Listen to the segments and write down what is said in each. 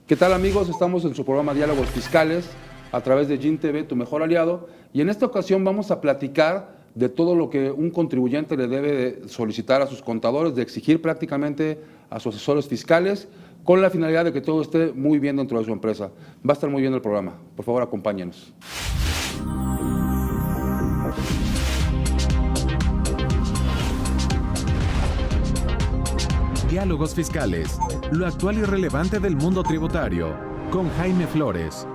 ¿Qué tal, amigos? Estamos en su programa Diálogos Fiscales a través de GIN TV, tu mejor aliado, y en esta ocasión vamos a platicar de todo lo que un contribuyente le debe de solicitar a sus contadores, de exigir prácticamente a sus asesores fiscales, con la finalidad de que todo esté muy bien dentro de su empresa. Va a estar muy bien el programa. Por favor, acompáñenos. Diálogos Fiscales, lo actual y relevante del mundo tributario, con Jaime Flores.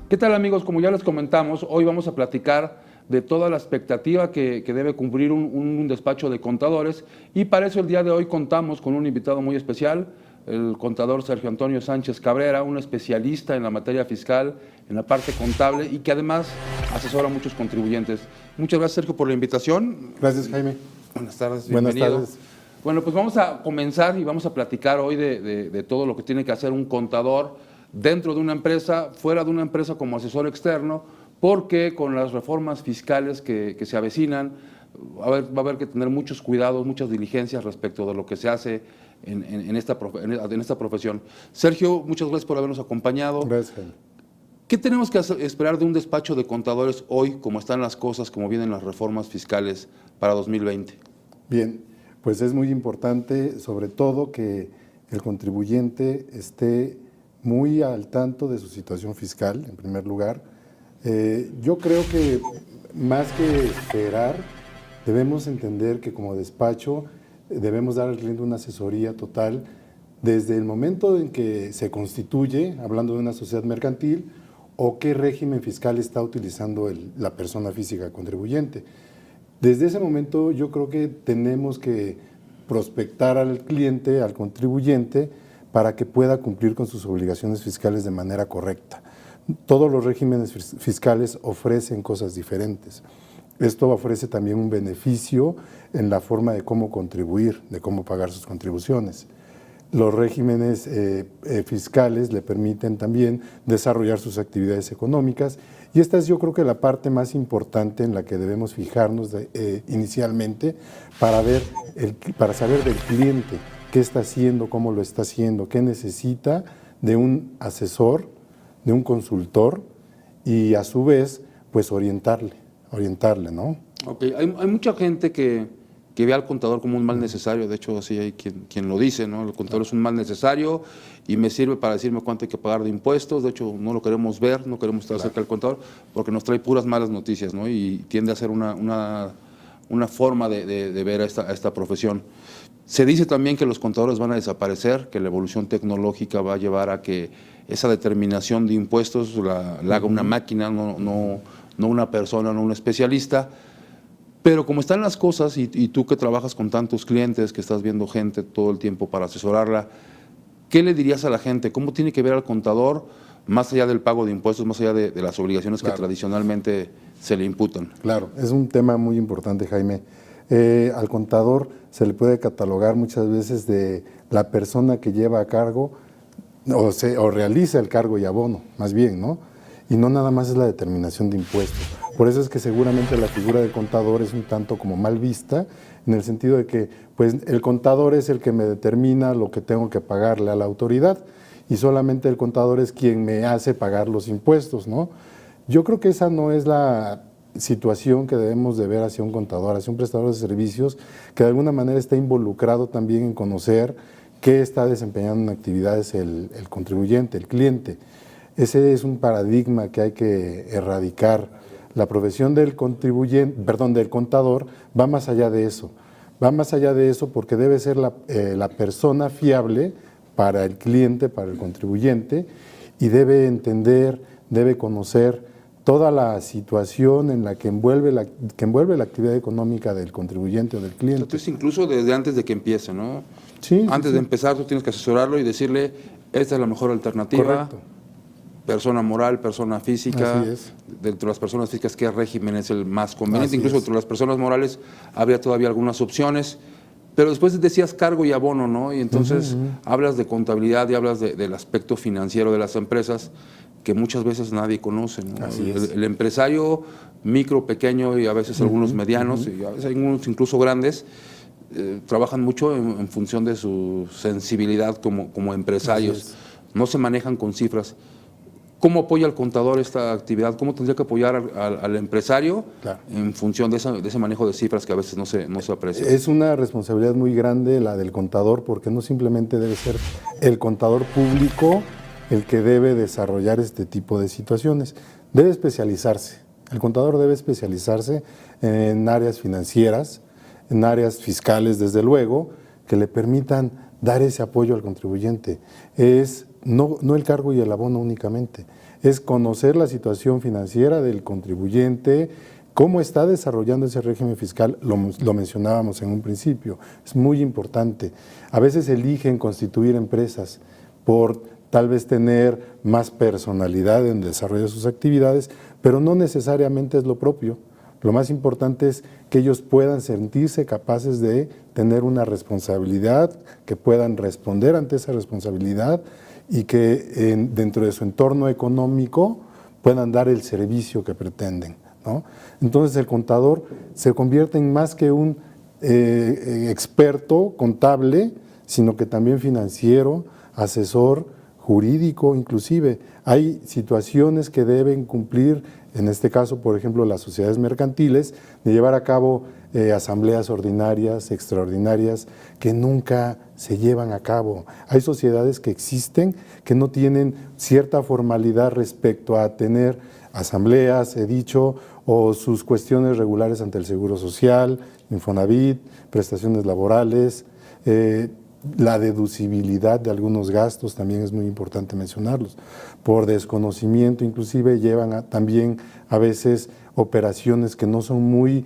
¿Qué tal, amigos? Como ya les comentamos, hoy vamos a platicar de toda la expectativa que debe cumplir un despacho de contadores, y para eso el día de hoy contamos con un invitado muy especial, el contador Sergio Antonio Sánchez Cabrera, un especialista en la materia fiscal, en la parte contable, y que además asesora a muchos contribuyentes. Muchas gracias, Sergio, por la invitación. Gracias, Jaime. Buenas tardes, Buenas bienvenido. tardes. Bueno, pues vamos a comenzar y vamos a platicar hoy de todo lo que tiene que hacer un contador dentro de una empresa, fuera de una empresa como asesor externo, porque con las reformas fiscales que se avecinan, va a haber que tener muchos cuidados, muchas diligencias respecto de lo que se hace en esta profesión. Sergio, muchas gracias por habernos acompañado. Gracias, Jaime. ¿Qué tenemos que esperar de un despacho de contadores hoy, como están las cosas, como vienen las reformas fiscales para 2020? Bien, pues es muy importante, sobre todo, que el contribuyente esté muy al tanto de su situación fiscal, en primer lugar. Yo creo que más que esperar, debemos entender que como despacho debemos dar al cliente una asesoría total desde el momento en que se constituye, hablando de una sociedad mercantil, o qué régimen fiscal está utilizando la persona física contribuyente. Desde ese momento yo creo que tenemos que prospectar al cliente, al contribuyente, para que pueda cumplir con sus obligaciones fiscales de manera correcta. Todos los regímenes fiscales ofrecen cosas diferentes. Esto ofrece también un beneficio en la forma de cómo contribuir, de cómo pagar sus contribuciones. Los regímenes fiscales le permiten también desarrollar sus actividades económicas, y esta es, yo creo, que la parte más importante en la que debemos fijarnos inicialmente para saber del cliente qué está haciendo, cómo lo está haciendo, qué necesita de un asesor, de un consultor, y a su vez pues orientarle, ¿no? Ok, hay mucha gente que ve al contador como un mal necesario. De hecho, así hay quien lo dice, ¿no? El contador es un mal necesario y me sirve para decirme cuánto hay que pagar de impuestos. De hecho, no lo queremos ver, no queremos estar cerca del contador, porque nos trae puras malas noticias, ¿no? Y tiende a ser una forma de ver a esta profesión. Se dice también que los contadores van a desaparecer, que la evolución tecnológica va a llevar a que esa determinación de impuestos la haga una máquina, no una persona, no un especialista. Pero como están las cosas, y tú que trabajas con tantos clientes, que estás viendo gente todo el tiempo para asesorarla, ¿qué le dirías a la gente? ¿Cómo tiene que ver al contador, más allá del pago de impuestos, más allá de las obligaciones que tradicionalmente se le imputan? Claro, es un tema muy importante, Jaime. Al contador se le puede catalogar muchas veces de la persona que lleva a cargo o realiza el cargo y abono, más bien, ¿no? Y no nada más es la determinación de impuestos. Por eso es que seguramente la figura del contador es un tanto como mal vista, en el sentido de que pues, el contador es el que me determina lo que tengo que pagarle a la autoridad, y solamente el contador es quien me hace pagar los impuestos, ¿no? Yo creo que esa no es la situación que debemos de ver hacia un contador, hacia un prestador de servicios que de alguna manera está involucrado también en conocer qué está desempeñando en actividades el contribuyente, el cliente. Ese es un paradigma que hay que erradicar. La profesión del contador va más allá de eso. Va más allá de eso porque debe ser la persona fiable para el cliente, para el contribuyente, y debe entender, debe conocer toda la situación en la que envuelve la actividad económica del contribuyente o del cliente. Entonces, incluso desde antes de que empiece, ¿no? Sí, antes de empezar, tú tienes que asesorarlo y decirle, esta es la mejor alternativa. Correcto. Persona moral, persona física. Así es. Dentro de las personas físicas, ¿qué régimen es el más conveniente? Así Incluso es. dentro de las personas morales habría todavía algunas opciones. Pero después decías cargo y abono, ¿no? Y entonces hablas de contabilidad y hablas del aspecto financiero de las empresas, que muchas veces nadie conoce, ¿no? Así es. El empresario micro, pequeño, y a veces algunos medianos, y a veces algunos incluso grandes, trabajan mucho en función de su sensibilidad como empresarios, no se manejan con cifras. ¿Cómo apoya el contador esta actividad? ¿Cómo tendría que apoyar al empresario en función de ese manejo de cifras que a veces no se aprecia? Es una responsabilidad muy grande la del contador, porque no simplemente debe ser el contador público el que debe desarrollar este tipo de situaciones. Debe especializarse. El contador debe especializarse en áreas financieras, en áreas fiscales, desde luego, que le permitan dar ese apoyo al contribuyente. Es no el cargo y el abono únicamente, es conocer la situación financiera del contribuyente, cómo está desarrollando ese régimen fiscal, lo mencionábamos en un principio, es muy importante. A veces eligen constituir empresas por tal vez tener más personalidad en el desarrollo de sus actividades, pero no necesariamente es lo propio. Lo más importante es que ellos puedan sentirse capaces de tener una responsabilidad, que puedan responder ante esa responsabilidad y que dentro de su entorno económico puedan dar el servicio que pretenden, ¿no? Entonces el contador se convierte en más que un experto contable, sino que también financiero, asesor jurídico inclusive. Hay situaciones que deben cumplir, en este caso, por ejemplo, las sociedades mercantiles, de llevar a cabo asambleas ordinarias, extraordinarias, que nunca se llevan a cabo. Hay sociedades que existen que no tienen cierta formalidad respecto a tener asambleas, he dicho, o sus cuestiones regulares ante el Seguro Social, Infonavit, prestaciones laborales, la deducibilidad de algunos gastos también es muy importante mencionarlos. Por desconocimiento inclusive llevan también a veces operaciones que no son muy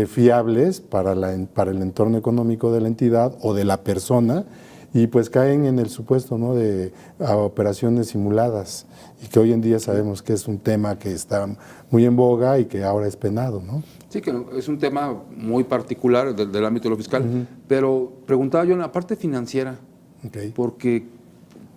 fiables para el entorno económico de la entidad o de la persona, y pues caen en el supuesto, ¿no?, de operaciones simuladas, y que hoy en día sabemos que es un tema que está muy en boga y que ahora es penado, ¿no? Sí, que es un tema muy particular del ámbito de lo fiscal, pero preguntaba yo en la parte financiera, porque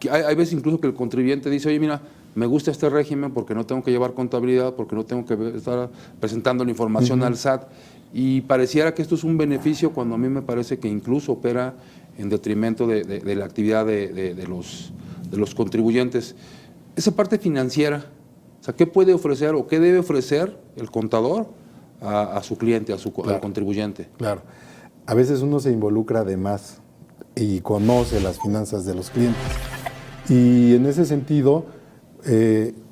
hay veces incluso que el contribuyente dice, oye, mira, me gusta este régimen porque no tengo que llevar contabilidad, porque no tengo que estar presentando la información al SAT, y pareciera que esto es un beneficio cuando a mí me parece que incluso opera en detrimento de la actividad de los contribuyentes. Esa parte financiera, o sea, ¿qué puede ofrecer o qué debe ofrecer el contador a su cliente, al contribuyente? Claro, a veces uno se involucra de más y conoce las finanzas de los clientes, y en ese sentido,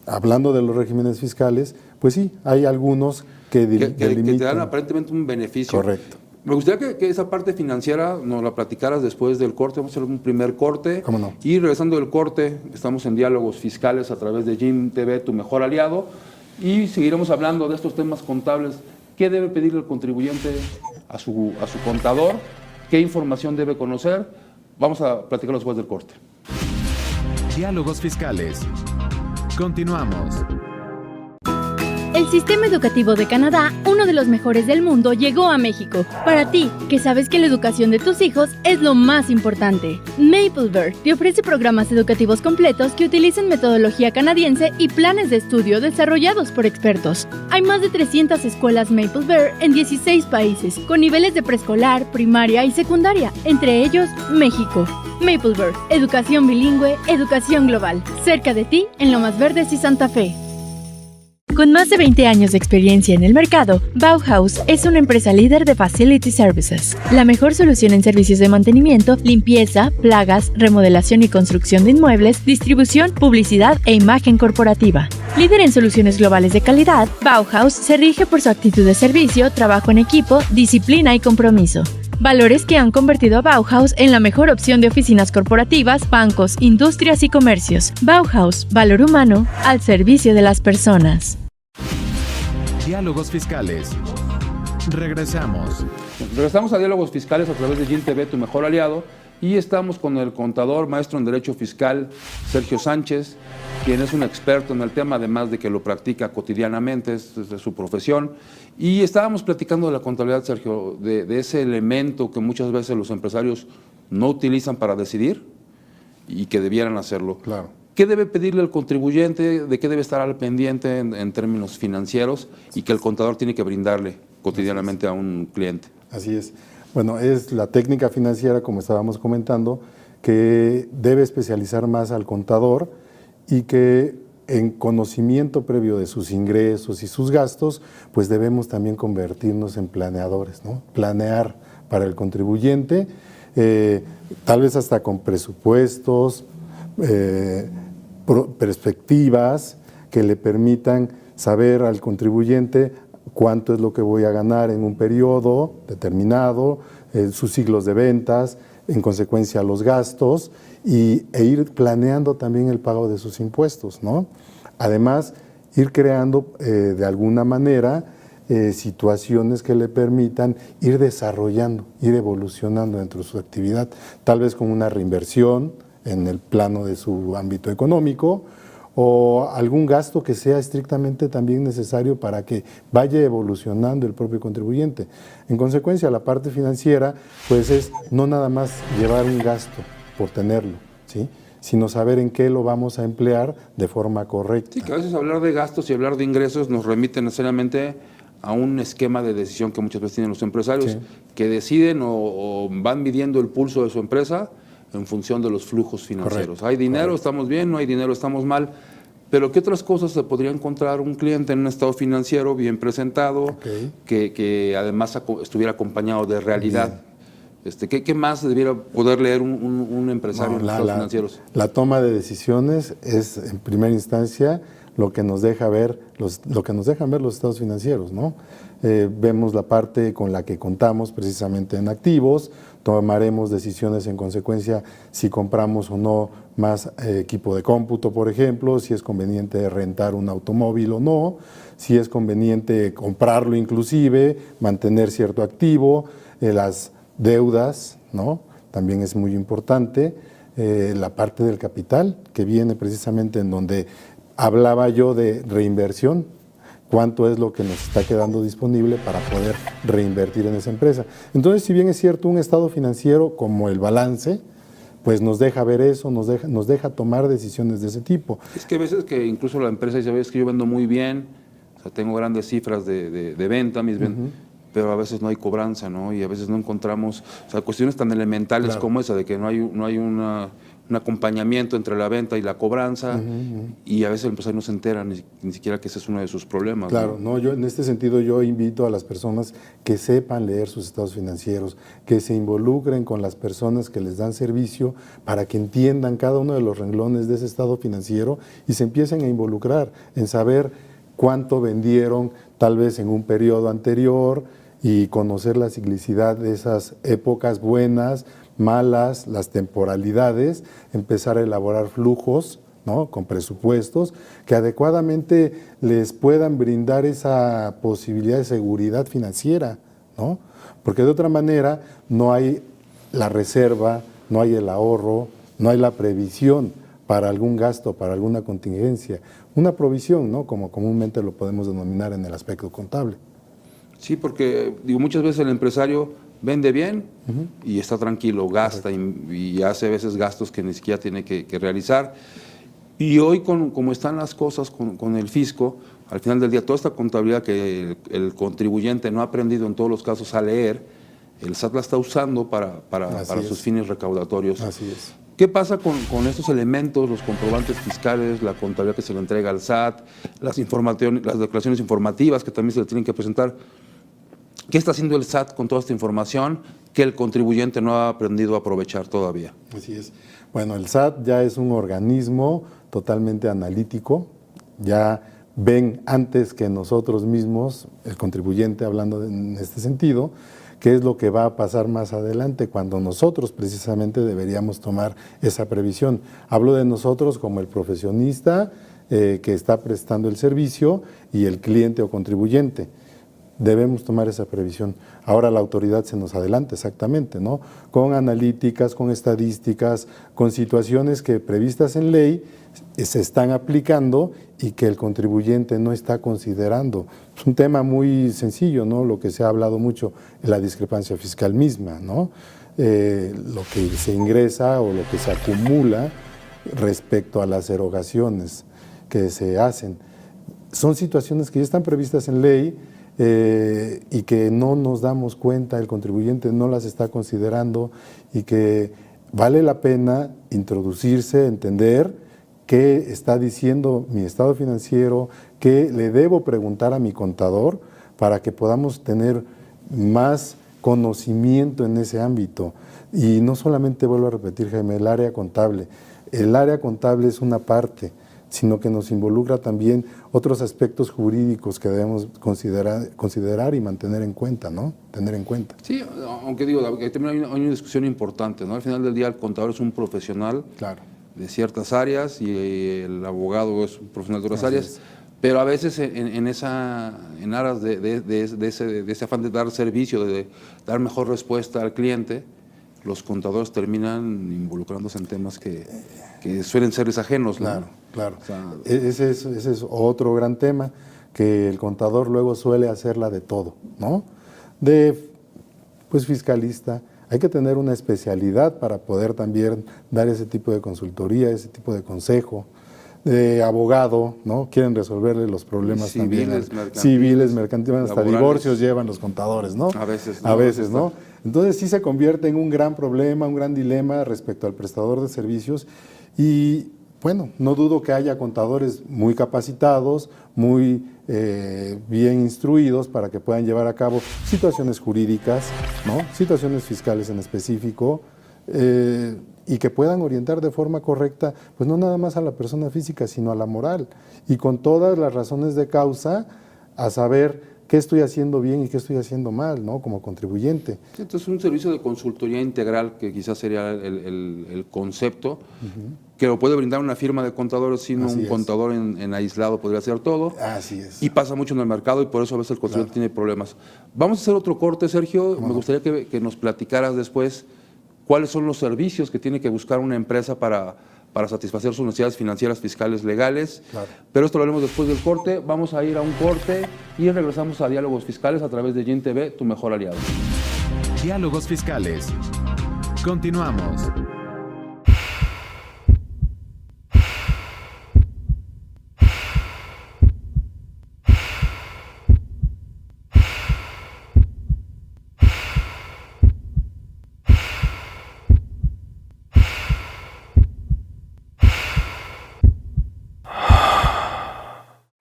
hablando de los regímenes fiscales, pues sí, hay algunos que te dan aparentemente un beneficio. Correcto. Me gustaría que esa parte financiera nos la platicaras después del corte. Vamos a hacer un primer corte. ¿Cómo no? Y regresando del corte, estamos en Diálogos Fiscales a través de Jim TV, tu mejor aliado, y seguiremos hablando de estos temas contables. ¿Qué debe pedirle el contribuyente a su contador? ¿Qué información debe conocer? Vamos a platicarlo después del corte. Diálogos Fiscales. Continuamos. El sistema educativo de Canadá, uno de los mejores del mundo, llegó a México. Para ti, que sabes que la educación de tus hijos es lo más importante. Maplebird te ofrece programas educativos completos que utilizan metodología canadiense y planes de estudio desarrollados por expertos. Hay más de 300 escuelas Maplebird en 16 países, con niveles de preescolar, primaria y secundaria, entre ellos México. Maplebird, educación bilingüe, educación global. Cerca de ti, en Lomas Verdes y Santa Fe. Con más de 20 años de experiencia en el mercado, Bauhaus es una empresa líder de Facility Services, la mejor solución en servicios de mantenimiento, limpieza, plagas, remodelación y construcción de inmuebles, distribución, publicidad e imagen corporativa. Líder en soluciones globales de calidad, Bauhaus se rige por su actitud de servicio, trabajo en equipo, disciplina y compromiso. Valores que han convertido a Bauhaus en la mejor opción de oficinas corporativas, bancos, industrias y comercios. Bauhaus, valor humano al servicio de las personas. Diálogos Fiscales. Regresamos. Regresamos a Diálogos Fiscales a través de Jim TV, tu mejor aliado, y estamos con el contador, maestro en Derecho Fiscal, Sergio Sánchez, quien es un experto en el tema, además de que lo practica cotidianamente, es de su profesión. Y estábamos platicando de la contabilidad, Sergio, de ese elemento que muchas veces los empresarios no utilizan para decidir y que debieran hacerlo. Claro. ¿Qué debe pedirle al contribuyente? ¿De qué debe estar al pendiente en términos financieros? Y que el contador tiene que brindarle cotidianamente a un cliente. Así es. Bueno, es la técnica financiera, como estábamos comentando, que debe especializar más al contador y que en conocimiento previo de sus ingresos y sus gastos, pues debemos también convertirnos en planeadores, ¿no? Planear para el contribuyente, tal vez hasta con presupuestos, perspectivas que le permitan saber al contribuyente cuánto es lo que voy a ganar en un periodo determinado, sus ciclos de ventas, en consecuencia los gastos, e ir planeando también el pago de sus impuestos, ¿no? Además, ir creando de alguna manera situaciones que le permitan ir desarrollando, ir evolucionando dentro de su actividad, tal vez con una reinversión en el plano de su ámbito económico, o algún gasto que sea estrictamente también necesario para que vaya evolucionando el propio contribuyente. En consecuencia, la parte financiera pues es no nada más llevar un gasto por tenerlo, ¿sí?, sino saber en qué lo vamos a emplear de forma correcta. Sí, que a veces hablar de gastos y hablar de ingresos nos remite necesariamente a un esquema de decisión que muchas veces tienen los empresarios, sí, que deciden o van midiendo el pulso de su empresa en función de los flujos financieros. Correcto. Hay dinero, correcto, estamos bien, no hay dinero, estamos mal. Pero ¿qué otras cosas se podría encontrar un cliente en un estado financiero bien presentado, okay, que además estuviera acompañado de realidad? ¿Qué más debiera poder leer un empresario en los estados financieros? La toma de decisiones es, en primera instancia, lo que nos deja ver los estados financieros, ¿no? Vemos la parte con la que contamos precisamente en activos, tomaremos decisiones en consecuencia si compramos o no más equipo de cómputo, por ejemplo, si es conveniente rentar un automóvil o no, si es conveniente comprarlo inclusive, mantener cierto activo, las deudas, ¿no? También es muy importante, la parte del capital, que viene precisamente en donde hablaba yo de reinversión, cuánto es lo que nos está quedando disponible para poder reinvertir en esa empresa. Entonces, si bien es cierto, un estado financiero como el balance, pues nos deja ver eso, nos deja tomar decisiones de ese tipo. Es que a veces que incluso la empresa dice, ves que yo vendo muy bien, o sea, tengo grandes cifras de venta, pero a veces no hay cobranza, ¿no? Y a veces no encontramos, o sea, cuestiones tan elementales, claro, como esa, de que no hay un acompañamiento entre la venta y la cobranza, y a veces el empresario no se entera ni siquiera que ese es uno de sus problemas. Claro, ¿no? Yo en este sentido yo invito a las personas que sepan leer sus estados financieros, que se involucren con las personas que les dan servicio para que entiendan cada uno de los renglones de ese estado financiero y se empiecen a involucrar en saber cuánto vendieron tal vez en un periodo anterior y conocer la ciclicidad de esas épocas buenas, malas, las temporalidades, empezar a elaborar flujos, ¿no?, con presupuestos que adecuadamente les puedan brindar esa posibilidad de seguridad financiera, ¿no? Porque de otra manera no hay la reserva, no hay el ahorro, no hay la previsión para algún gasto, para alguna contingencia, una provisión, ¿no?, como comúnmente lo podemos denominar en el aspecto contable. Sí, porque muchas veces el empresario vende bien y está tranquilo, gasta y hace a veces gastos que ni siquiera tiene que realizar. Y hoy, como están las cosas con el fisco, al final del día, toda esta contabilidad que el contribuyente no ha aprendido en todos los casos a leer, el SAT la está usando para sus fines recaudatorios. Así es. ¿Qué pasa con estos elementos, los comprobantes fiscales, la contabilidad que se le entrega al SAT, las declaraciones informativas que también se le tienen que presentar? ¿Qué está haciendo el SAT con toda esta información que el contribuyente no ha aprendido a aprovechar todavía? Así es. Bueno, el SAT ya es un organismo totalmente analítico, ya ven antes que nosotros mismos, el contribuyente hablando en este sentido, qué es lo que va a pasar más adelante cuando nosotros precisamente deberíamos tomar esa previsión. Hablo de nosotros como el profesionista que está prestando el servicio y el cliente o contribuyente. Debemos tomar esa previsión. Ahora la autoridad se nos adelanta exactamente, ¿no? Con analíticas, con estadísticas, con situaciones que previstas en ley se están aplicando y que el contribuyente no está considerando. Es un tema muy sencillo, ¿no? Lo que se ha hablado mucho, la discrepancia fiscal misma, ¿no? Lo que se ingresa o lo que se acumula respecto a las erogaciones que se hacen. Son situaciones que ya están previstas en ley. y que no nos damos cuenta, el contribuyente no las está considerando y que vale la pena introducirse, entender qué está diciendo mi estado financiero, qué le debo preguntar a mi contador para que podamos tener más conocimiento en ese ámbito. Y no solamente, vuelvo a repetir, Jaime, el área contable. El área contable es una parte, sino que nos involucra también otros aspectos jurídicos que debemos considerar y mantener en cuenta, ¿no? Tener en cuenta. Sí, aunque digo, también hay una discusión importante, ¿no? Al final del día el contador es un profesional Claro. de ciertas áreas y el abogado es un profesional de otras Así áreas, es. pero a veces en aras de ese afán de dar servicio, de dar mejor respuesta al cliente, los contadores terminan involucrándose en temas que suelen serles ajenos, ¿no? Claro, claro. O sea, Ese es otro gran tema, que el contador luego suele hacerla de todo, ¿no? Pues fiscalista. Hay que tener una especialidad para poder también dar ese tipo de consultoría, ese tipo de consejo. De abogado, ¿no? Quieren resolverle los problemas Civiles, también. mercantiles, Civiles, mercantiles, hasta laborales. divorcios llevan los contadores, ¿no? A veces, A veces, ¿no? Entonces sí se convierte en un gran problema, un gran dilema respecto al prestador de servicios y bueno, no dudo que haya contadores muy capacitados, muy bien instruidos para que puedan llevar a cabo situaciones jurídicas, ¿no? Situaciones fiscales en específico, y que puedan orientar de forma correcta, pues no nada más a la persona física, sino a la moral, y con todas las razones de causa, a saber qué estoy haciendo bien y qué estoy haciendo mal, ¿no? Como contribuyente. Sí, entonces un servicio de consultoría integral, que quizás sería el concepto, que lo puede brindar una firma de contadores, sino Así un es. contador en aislado podría hacer todo. Así es. Y pasa mucho en el mercado y por eso a veces el contribuyente tiene problemas. Vamos a hacer otro corte, Sergio. Me gustaría que nos platicaras después cuáles son los servicios que tiene que buscar una empresa para satisfacer sus necesidades financieras, fiscales, legales. Claro. Pero esto lo haremos después del corte. Vamos a ir a un corte y regresamos a Diálogos Fiscales a través de Yin TV, tu mejor aliado. Diálogos Fiscales. Continuamos.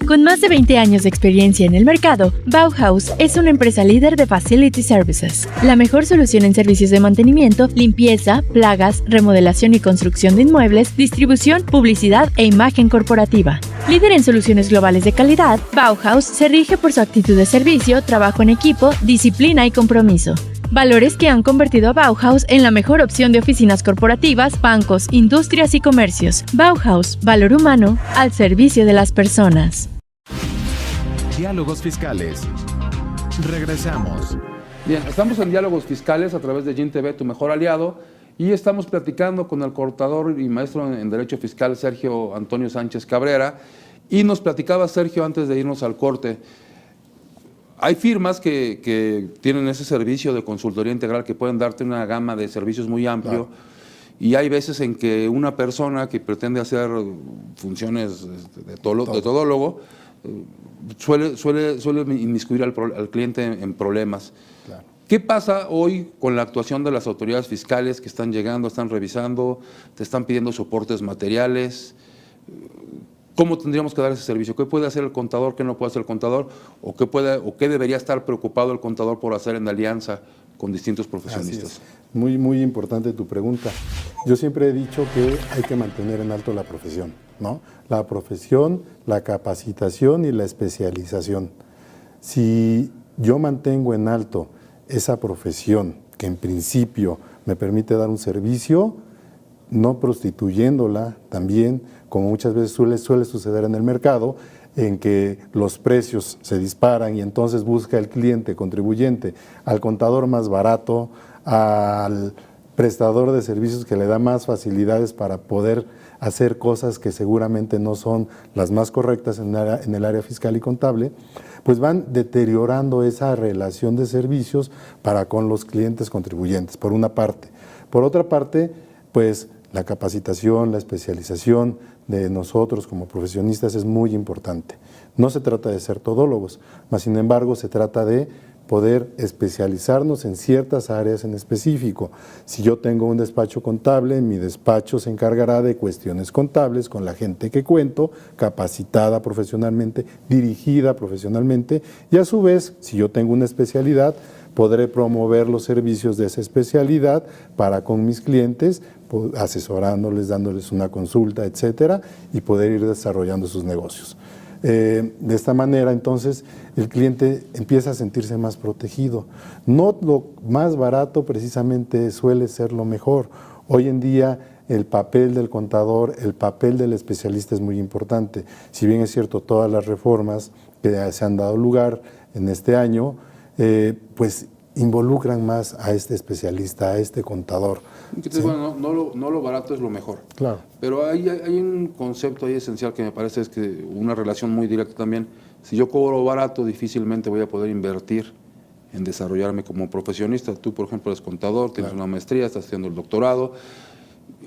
Con más de 20 años de experiencia en el mercado, Bauhaus es una empresa líder de Facility Services, la mejor solución en servicios de mantenimiento, limpieza, plagas, remodelación y construcción de inmuebles, distribución, publicidad e imagen corporativa. Líder en soluciones globales de calidad, Bauhaus se rige por su actitud de servicio, trabajo en equipo, disciplina y compromiso. Valores que han convertido a Bauhaus en la mejor opción de oficinas corporativas, bancos, industrias y comercios. Bauhaus, valor humano al servicio de las personas. Diálogos Fiscales. Regresamos. Bien, estamos en Diálogos Fiscales a través de Yin TV, tu mejor aliado, y estamos platicando con el contador y maestro en Derecho Fiscal, Sergio Antonio Sánchez Cabrera, y nos platicaba, Sergio, antes de irnos al corte, hay firmas que tienen ese servicio de consultoría integral que pueden darte una gama de servicios muy amplio. Claro. Y hay veces en que una persona que pretende hacer funciones de todólogo suele inmiscuir al cliente en problemas. Claro. ¿Qué pasa hoy con la actuación de las autoridades fiscales que están llegando, están revisando, te están pidiendo soportes materiales? ¿Cómo tendríamos que dar ese servicio? ¿Qué puede hacer el contador, qué no puede hacer el contador? ¿O qué debería estar preocupado el contador por hacer en alianza con distintos profesionistas? Muy, muy importante tu pregunta. Yo siempre he dicho que hay que mantener en alto la profesión, ¿no? La profesión, la capacitación y la especialización. Si yo mantengo en alto esa profesión que en principio me permite dar un servicio, no prostituyéndola también, como muchas veces suele suceder en el mercado, en que los precios se disparan y entonces busca el cliente contribuyente al contador más barato, al prestador de servicios que le da más facilidades para poder hacer cosas que seguramente no son las más correctas en el área fiscal y contable, pues van deteriorando esa relación de servicios para con los clientes contribuyentes, por una parte. Por otra parte, pues La capacitación, la especialización de nosotros como profesionistas es muy importante. No se trata de ser todólogos, mas sin embargo se trata de poder especializarnos en ciertas áreas en específico. Si yo tengo un despacho contable, mi despacho se encargará de cuestiones contables con la gente que cuento, capacitada profesionalmente, dirigida profesionalmente, y a su vez, si yo tengo una especialidad, podré promover los servicios de esa especialidad para con mis clientes, asesorándoles, dándoles una consulta, etcétera, y poder ir desarrollando sus negocios. De esta manera, entonces, el cliente empieza a sentirse más protegido. No lo más barato precisamente suele ser lo mejor. Hoy en día el papel del contador, el papel del especialista es muy importante. Si bien es cierto, todas las reformas que se han dado lugar en este año, pues involucran más a este especialista, a este contador. ¿Sí? Bueno, no lo barato es lo mejor. Claro. Pero hay un concepto ahí esencial que me parece es que una relación muy directa también. Si yo cobro barato, difícilmente voy a poder invertir en desarrollarme como profesionista. Tú, por ejemplo, eres contador, tienes una maestría, estás haciendo el doctorado.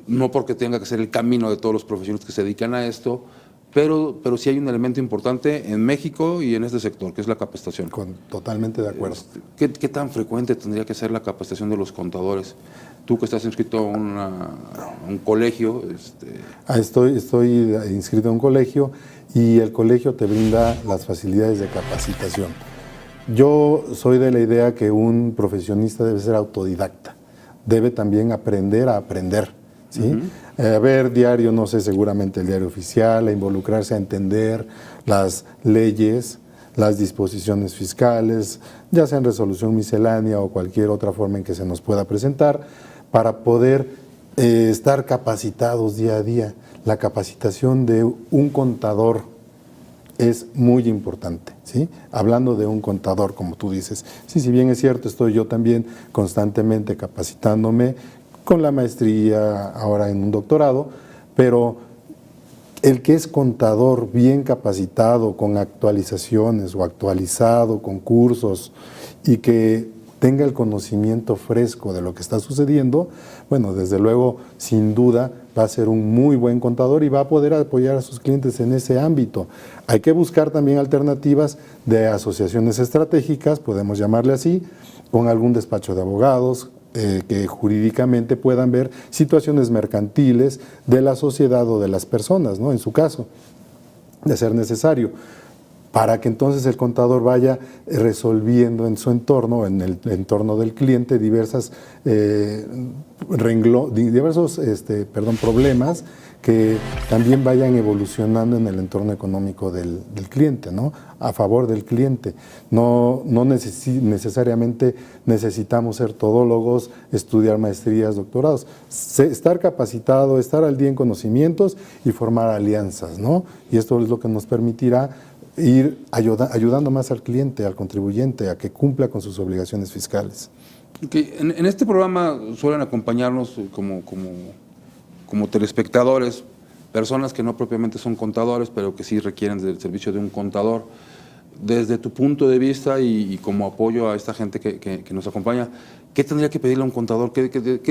No porque tenga que ser el camino de todos los profesionistas que se dedican a esto, pero sí hay un elemento importante en México y en este sector, que es la capacitación. Totalmente de acuerdo. ¿Qué tan frecuente tendría que ser la capacitación de los contadores? Tú que estás inscrito a un colegio. Estoy inscrito a un colegio y el colegio te brinda las facilidades de capacitación. Yo soy de la idea que un profesionista debe ser autodidacta, debe también aprender a aprender. ¿Sí? A ver diario, no sé, seguramente el diario oficial, a involucrarse a entender las leyes, las disposiciones fiscales, ya sea en resolución miscelánea o cualquier otra forma en que se nos pueda presentar, para poder estar capacitados día a día. La capacitación de un contador es muy importante, ¿sí? Hablando de un contador, como tú dices. Sí, si bien es cierto, estoy yo también constantemente capacitándome, con la maestría, ahora en un doctorado, pero el que es contador bien capacitado, con actualizaciones o actualizado, con cursos, y que tenga el conocimiento fresco de lo que está sucediendo, bueno, desde luego, sin duda, va a ser un muy buen contador y va a poder apoyar a sus clientes en ese ámbito. Hay que buscar también alternativas de asociaciones estratégicas, podemos llamarle así, con algún despacho de abogados, que jurídicamente puedan ver situaciones mercantiles de la sociedad o de las personas, ¿no? En su caso, de ser necesario, para que entonces el contador vaya resolviendo en su entorno, en el entorno del cliente, diversos problemas que también vayan evolucionando en el entorno económico del cliente, ¿no? A favor del cliente. No necesariamente necesitamos ser todólogos, estudiar maestrías, doctorados. Estar capacitado, estar al día en conocimientos y formar alianzas, ¿no? Y esto es lo que nos permitirá ir ayudando más al cliente, al contribuyente, a que cumpla con sus obligaciones fiscales. Okay. En este programa suelen acompañarnos como telespectadores, personas que no propiamente son contadores, pero que sí requieren del servicio de un contador. Desde tu punto de vista y como apoyo a esta gente que nos acompaña, ¿qué tendría que pedirle a un contador?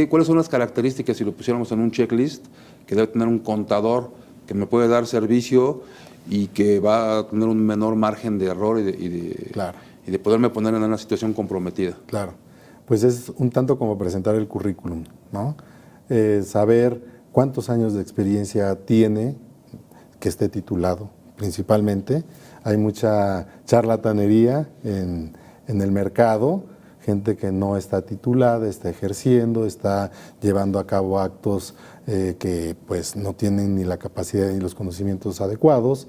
¿Cuáles son las características, si lo pusiéramos en un checklist, que debe tener un contador que me puede dar servicio y que va a tener un menor margen de error y de poderme poner en una situación comprometida? Claro, pues es un tanto como presentar el currículum, ¿no? Saber cuántos años de experiencia tiene, que esté titulado principalmente. Hay mucha charlatanería en el mercado, gente que no está titulada, está ejerciendo, está llevando a cabo actos que pues no tienen ni la capacidad ni los conocimientos adecuados.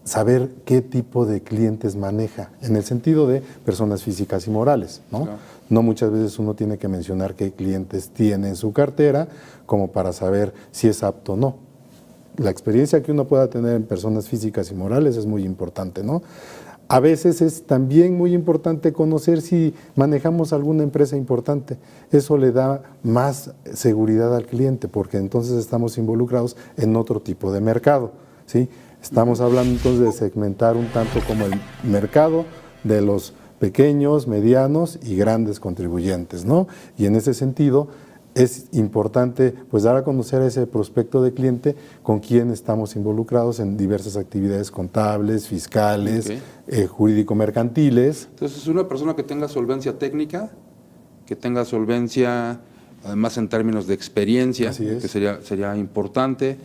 Saber qué tipo de clientes maneja, en el sentido de personas físicas y morales, ¿no? Claro. No muchas veces uno tiene que mencionar qué clientes tiene en su cartera como para saber si es apto o no. La experiencia que uno pueda tener en personas físicas y morales es muy importante, ¿no? A veces es también muy importante conocer si manejamos alguna empresa importante. Eso le da más seguridad al cliente porque entonces estamos involucrados en otro tipo de mercado, ¿sí? Estamos hablando entonces de segmentar un tanto como el mercado de los pequeños, medianos y grandes contribuyentes, ¿no? Y en ese sentido, es importante pues dar a conocer a ese prospecto de cliente con quien estamos involucrados en diversas actividades contables, fiscales, jurídico-mercantiles. Entonces, una persona que tenga solvencia técnica, que tenga solvencia, además en términos de experiencia, que sería importante,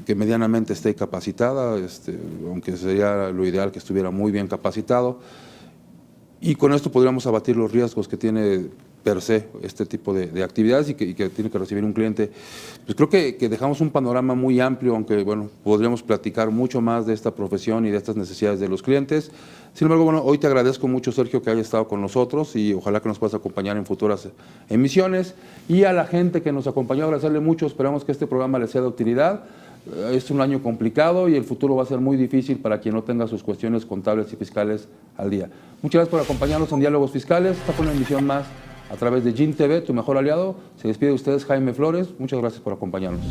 que medianamente esté capacitada, aunque sería lo ideal que estuviera muy bien capacitado, y con esto podríamos abatir los riesgos que tiene per se este tipo de actividades y que tiene que recibir un cliente. Pues creo que dejamos un panorama muy amplio, aunque bueno, podríamos platicar mucho más de esta profesión y de estas necesidades de los clientes. Sin embargo, bueno, hoy te agradezco mucho, Sergio, que hayas estado con nosotros y ojalá que nos puedas acompañar en futuras emisiones. Y a la gente que nos acompañó, agradecerle mucho, esperamos que este programa les sea de utilidad. Es un año complicado y el futuro va a ser muy difícil para quien no tenga sus cuestiones contables y fiscales al día. Muchas gracias por acompañarnos en Diálogos Fiscales. Esta fue una emisión más a través de GIN TV, tu mejor aliado. Se despide de ustedes Jaime Flores. Muchas gracias por acompañarnos.